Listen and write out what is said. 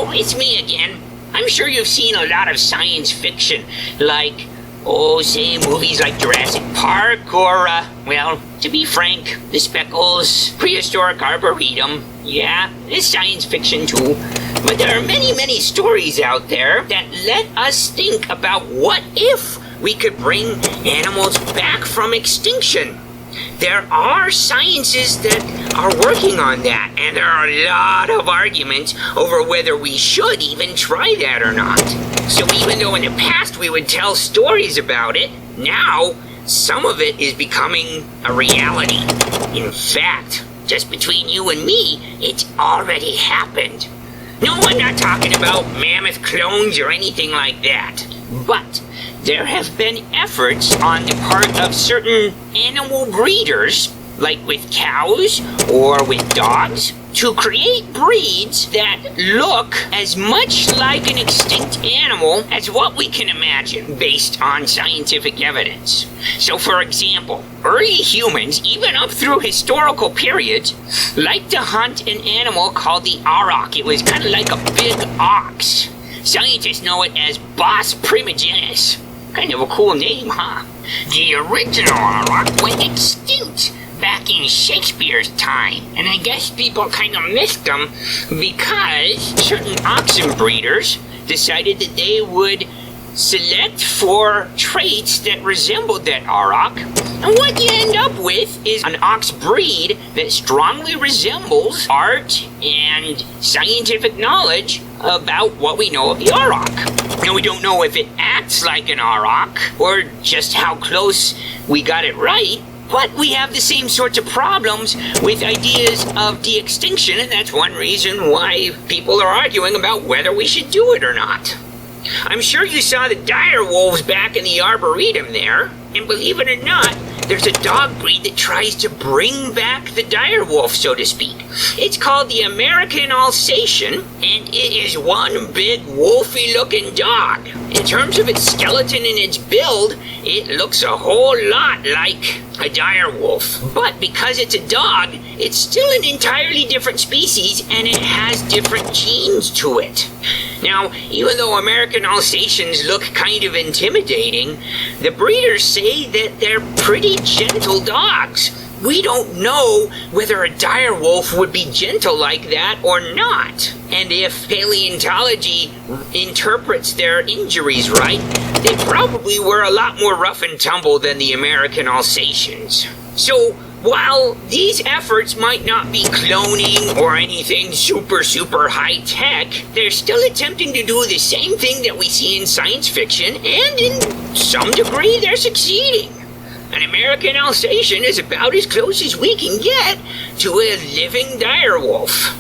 Oh, it's me again. I'm sure you've seen a lot of science fiction, like, say movies like Jurassic Park or, well, to be frank, the Speckle's Prehistoric Arboretum. Yeah, it's science fiction too. But there are many, many stories out there that let us think about what if we could bring animals back from extinction. There are sciences that are working on that, and there are a lot of arguments over whether we should even try that or not. So even though in the past we would tell stories about it, now some of it is becoming a reality. In fact, just between you and me, it's already happened. No, I'm not talking about mammoth clones or anything like that, but there have been efforts on the part of certain animal breeders, like with cows or with dogs, to create breeds that look as much like an extinct animal as what we can imagine based on scientific evidence. So for example, early humans, even up through historical periods, liked to hunt an animal called the auroch. It was kind of like a big ox. Scientists know it as Bos primigenius. Kind of a cool name, huh? The original auroch went extinct back in Shakespeare's time, and I guess people kind of missed them because certain oxen breeders decided that they would select for traits that resembled that auroch, and what you end up with is an ox breed that strongly resembles art and scientific knowledge about what we know of the auroch. Now, we don't know if it acts like an auroch or just how close we got it right, but we have the same sorts of problems with ideas of de-extinction, and that's one reason why people are arguing about whether we should do it or not. I'm sure you saw the dire wolves back in the Arboretum there, and believe it or not, there's a dog breed that tries to bring back the dire wolf, so to speak. It's called the American Alsatian, and it is one big wolfy-looking dog. In terms of its skeleton and its build, it looks a whole lot like a dire wolf. But because it's a dog, it's still an entirely different species, and it has different genes to it. Now, even though American Alsatians look kind of intimidating, the breeders say that they're pretty gentle dogs. We don't know whether a dire wolf would be gentle like that or not. And if paleontology interprets their injuries right, they probably were a lot more rough and tumble than the American Alsatians. So, while these efforts might not be cloning or anything super high-tech, they're still attempting to do the same thing that we see in science fiction, and in some degree they're succeeding. An American Alsatian is about as close as we can get to a living dire wolf.